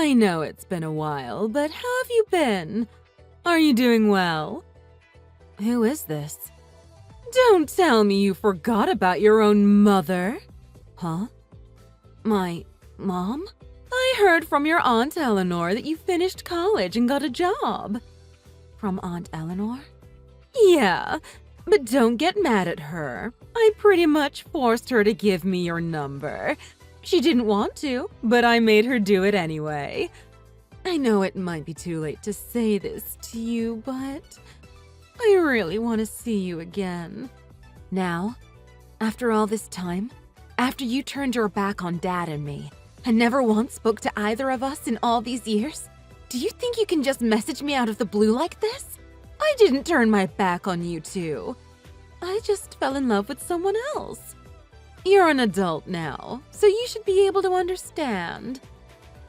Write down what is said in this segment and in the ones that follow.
I know it's been a while, but how have you been? Are you doing well? Who is this? Don't tell me you forgot about your own mother. Huh? My mom? I heard from your Aunt Eleanor that you finished college and got a job. From Aunt Eleanor? Yeah, but don't get mad at her. I pretty much forced her to give me your number. She didn't want to, but I made her do it anyway. I know it might be too late to say this to you, but I really want to see you again. Now, after all this time, after you turned your back on Dad and me, and never once spoke to either of us in all these years, do you think you can just message me out of the blue like this? I didn't turn my back on you two. I just fell in love with someone else. You're an adult now, so you should be able to understand.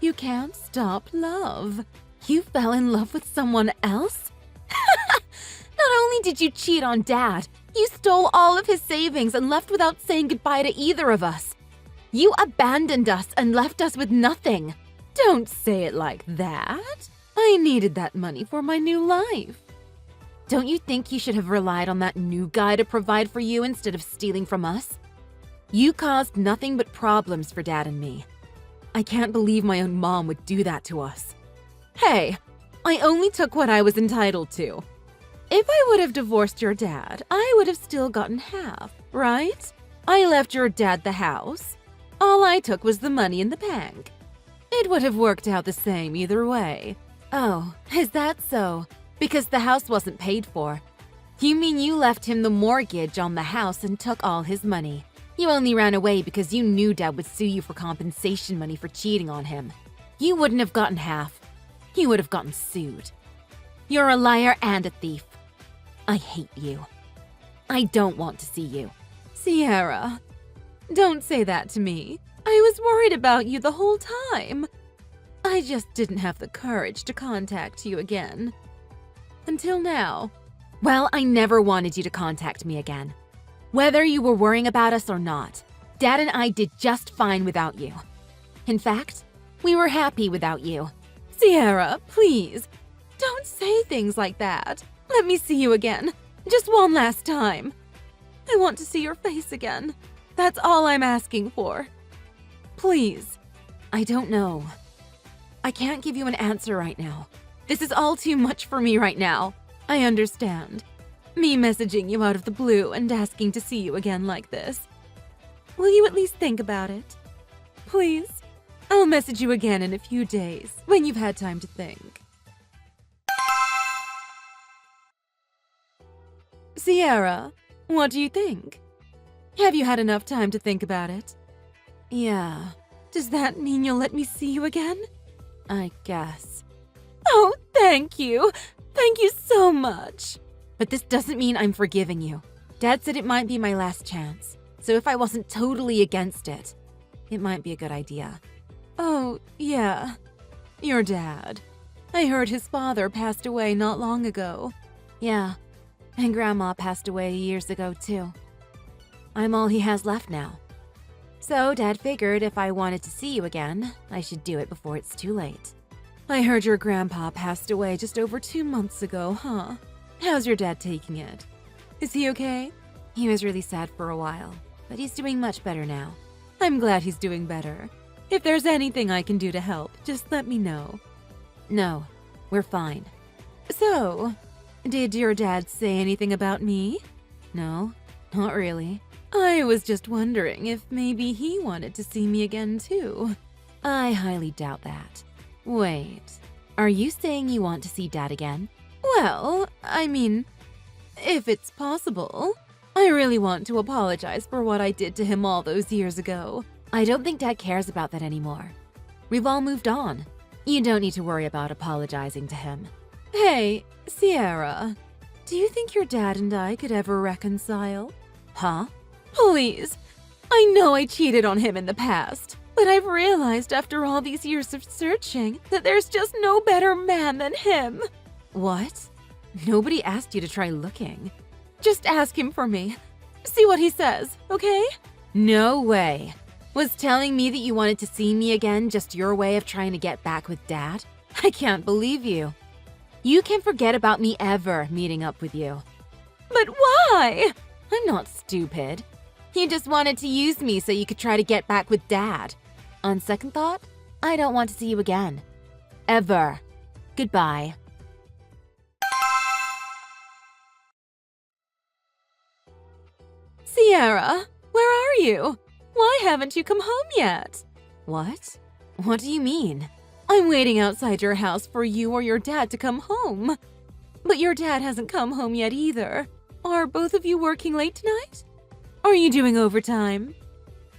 You can't stop love. You fell in love with someone else? Not only did you cheat on Dad, you stole all of his savings and left without saying goodbye to either of us. You abandoned us and left us with nothing. Don't say it like that. I needed that money for my new life. Don't you think you should have relied on that new guy to provide for you instead of stealing from us? You caused nothing but problems for Dad and me. I can't believe my own mom would do that to us. Hey, I only took what I was entitled to. If I would have divorced your dad, I would have still gotten half, right? I left your dad the house. All I took was the money in the bank. It would have worked out the same either way. Oh, is that so? Because the house wasn't paid for. You mean you left him the mortgage on the house and took all his money? You only ran away because you knew Dad would sue you for compensation money for cheating on him. You wouldn't have gotten half. You would have gotten sued. You're a liar and a thief. I hate you. I don't want to see you. Sierra, don't say that to me. I was worried about you the whole time. I just didn't have the courage to contact you again. Until now. Well, I never wanted you to contact me again. Whether you were worrying about us or not, Dad and I did just fine without you. In fact, we were happy without you. Sierra, please, don't say things like that. Let me see you again, just one last time. I want to see your face again. That's all I'm asking for. Please. I don't know. I can't give you an answer right now. This is all too much for me right now. I understand. Me messaging you out of the blue and asking to see you again like this. Will you at least think about it? Please? I'll message you again in a few days, when you've had time to think. Sierra, what do you think? Have you had enough time to think about it? Yeah. Does that mean you'll let me see you again? I guess. Oh, thank you. Thank you so much. But this doesn't mean I'm forgiving you. Dad said it might be my last chance. So if I wasn't totally against it, it might be a good idea. Oh, yeah. Your dad. I heard his father passed away not long ago. Yeah. And Grandma passed away years ago, too. I'm all he has left now. So Dad figured if I wanted to see you again, I should do it before it's too late. I heard your grandpa passed away just over 2 months ago, huh? How's your dad taking it? Is he okay? He was really sad for a while, but he's doing much better now. I'm glad he's doing better. If there's anything I can do to help, just let me know. No, we're fine. So, did your dad say anything about me? No, not really. I was just wondering if maybe he wanted to see me again too. I highly doubt that. Wait, are you saying you want to see Dad again? Well, I mean, if it's possible. I really want to apologize for what I did to him all those years ago. I don't think Dad cares about that anymore. We've all moved on. You don't need to worry about apologizing to him. Hey, Sierra, do you think your dad and I could ever reconcile? Huh? Please. I know I cheated on him in the past, but I've realized after all these years of searching that there's just no better man than him. What? Nobody asked you to try looking. Just ask him for me. See what he says, okay? No way. Was telling me that you wanted to see me again just your way of trying to get back with Dad? I can't believe you. You can forget about me ever meeting up with you. But why? I'm not stupid. You just wanted to use me so you could try to get back with Dad. On second thought, I don't want to see you again. Ever. Goodbye. Sierra, where are you? Why haven't you come home yet? What? What do you mean? I'm waiting outside your house for you or your dad to come home. But your dad hasn't come home yet either. Are both of you working late tonight? Are you doing overtime?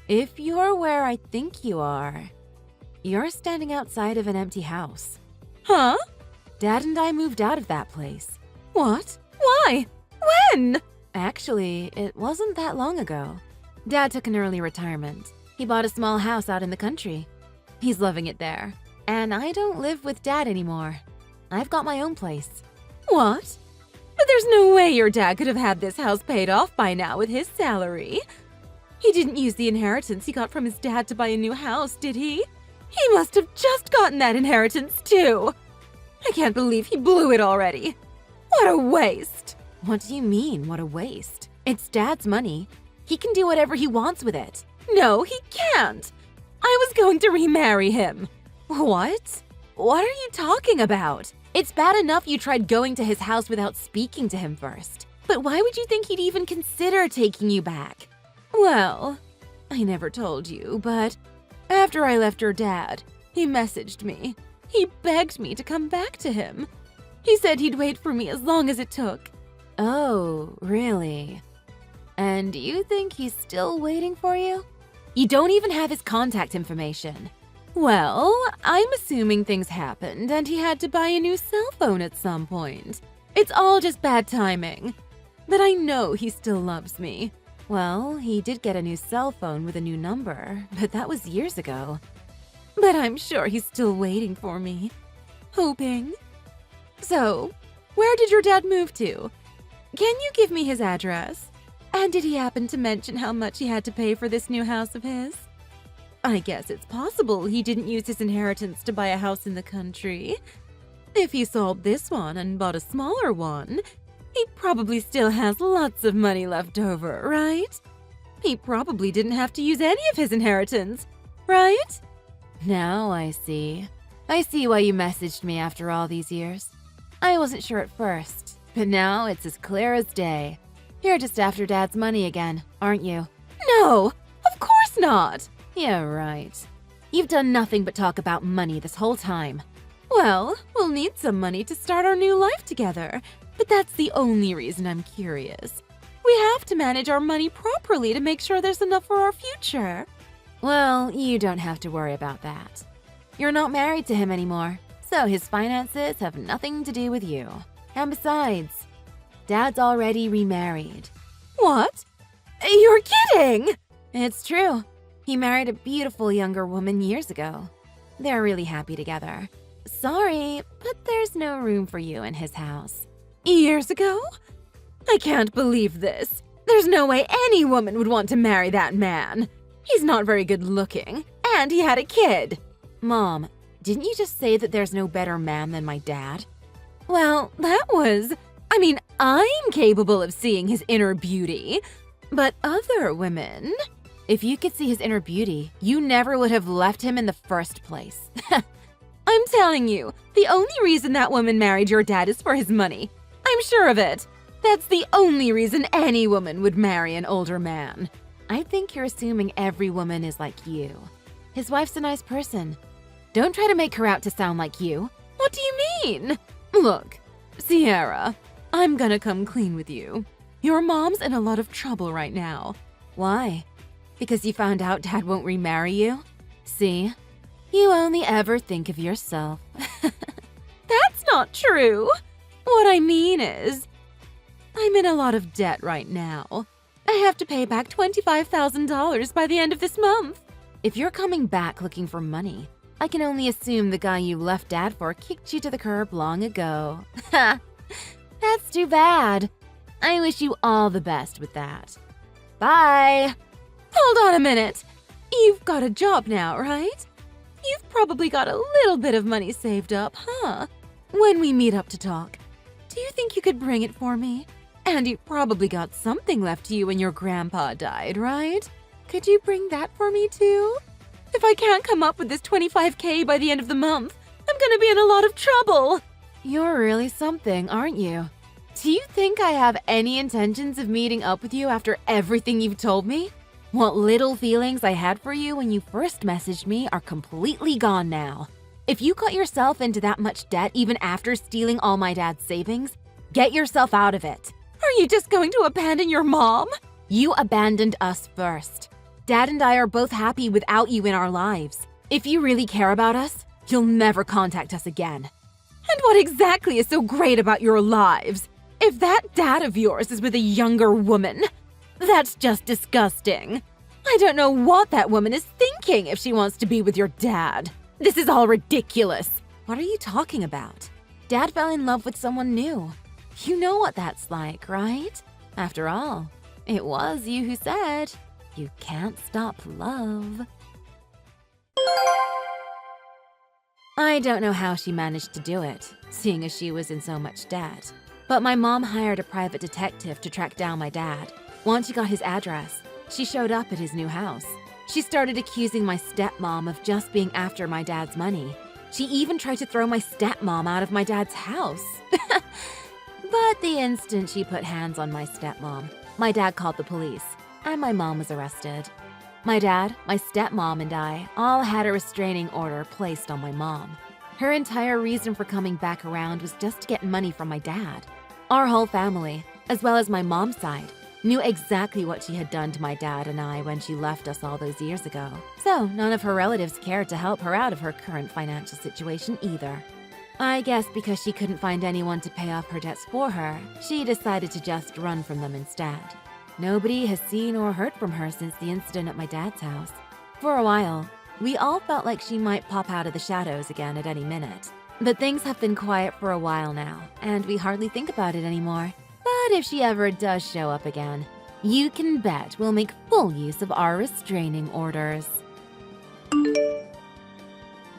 If you're where I think you are, you're standing outside of an empty house. Huh? Dad and I moved out of that place. What? Why? When? Actually, it wasn't that long ago. Dad took an early retirement. He bought a small house out in the country. He's loving it there. And I don't live with Dad anymore. I've got my own place. What? But there's no way your dad could have had this house paid off by now with his salary. He didn't use the inheritance he got from his dad to buy a new house, did he? He must have just gotten that inheritance too. I can't believe he blew it already. What a waste. What do you mean, what a waste? It's Dad's money. He can do whatever he wants with it. No, he can't. I was going to remarry him. What? What are you talking about? It's bad enough you tried going to his house without speaking to him first. But why would you think he'd even consider taking you back? Well, I never told you, but after I left your dad, he messaged me. He begged me to come back to him. He said he'd wait for me as long as it took. Oh, really? And you think he's still waiting for you? You don't even have his contact information. Well, I'm assuming things happened and he had to buy a new cell phone at some point. It's all just bad timing. But I know he still loves me. Well, he did get a new cell phone with a new number, but that was years ago. But I'm sure he's still waiting for me. Hoping. So, where did your dad move to? Can you give me his address? And did he happen to mention how much he had to pay for this new house of his? I guess it's possible he didn't use his inheritance to buy a house in the country. If he sold this one and bought a smaller one, he probably still has lots of money left over, right? He probably didn't have to use any of his inheritance, right? Now I see. I see why you messaged me after all these years. I wasn't sure at first, but now it's as clear as day. You're just after Dad's money again, aren't you? No, of course not. Yeah, right. You've done nothing but talk about money this whole time. Well, we'll need some money to start our new life together, but that's the only reason I'm curious. We have to manage our money properly to make sure there's enough for our future. Well, you don't have to worry about that. You're not married to him anymore, so his finances have nothing to do with you. And besides, Dad's already remarried. What? You're kidding! It's true. He married a beautiful younger woman years ago. They're really happy together. Sorry, but there's no room for you in his house. Years ago? I can't believe this. There's no way any woman would want to marry that man. He's not very good looking, and he had a kid. Mom, didn't you just say that there's no better man than my dad? Well, I'm capable of seeing his inner beauty, but other women... If you could see his inner beauty, you never would have left him in the first place. I'm telling you, the only reason that woman married your dad is for his money. I'm sure of it. That's the only reason any woman would marry an older man. I think you're assuming every woman is like you. His wife's a nice person. Don't try to make her out to sound like you. What do you mean? Look, Sierra, I'm gonna come clean with you. Your mom's in a lot of trouble right now. Why? Because you found out Dad won't remarry you? See? You only ever think of yourself. That's not true. What I mean is, I'm in a lot of debt right now. I have to pay back $25,000 by the end of this month. If you're coming back looking for money, I can only assume the guy you left Dad for kicked you to the curb long ago. Ha! That's too bad. I wish you all the best with that. Bye! Hold on a minute. You've got a job now, right? You've probably got a little bit of money saved up, huh? When we meet up to talk, do you think you could bring it for me? And you probably got something left to you when your grandpa died, right? Could you bring that for me too? If I can't come up with this $25K by the end of the month, I'm gonna be in a lot of trouble. You're really something, aren't you? Do you think I have any intentions of meeting up with you after everything you've told me? What little feelings I had for you when you first messaged me are completely gone now. If you got yourself into that much debt even after stealing all my dad's savings, get yourself out of it. Are you just going to abandon your mom? You abandoned us first. Dad and I are both happy without you in our lives. If you really care about us, you'll never contact us again. And what exactly is so great about your lives? If that dad of yours is with a younger woman, that's just disgusting. I don't know what that woman is thinking if she wants to be with your dad. This is all ridiculous. What are you talking about? Dad fell in love with someone new. You know what that's like, right? After all, it was you who said, you can't stop love. I don't know how she managed to do it, seeing as she was in so much debt. But my mom hired a private detective to track down my dad. Once she got his address, she showed up at his new house. She started accusing my stepmom of just being after my dad's money. She even tried to throw my stepmom out of my dad's house. But the instant she put hands on my stepmom, my dad called the police, and my mom was arrested. My dad, my stepmom, and I all had a restraining order placed on my mom. Her entire reason for coming back around was just to get money from my dad. Our whole family, as well as my mom's side, knew exactly what she had done to my dad and I when she left us all those years ago. So none of her relatives cared to help her out of her current financial situation either. I guess because she couldn't find anyone to pay off her debts for her, she decided to just run from them instead. Nobody has seen or heard from her since the incident at my dad's house. For a while, we all felt like she might pop out of the shadows again at any minute. But things have been quiet for a while now, and we hardly think about it anymore. But if she ever does show up again, you can bet we'll make full use of our restraining orders.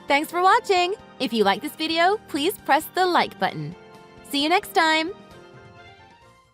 Thanks for watching! If you like this video, please press the like button. See you next time!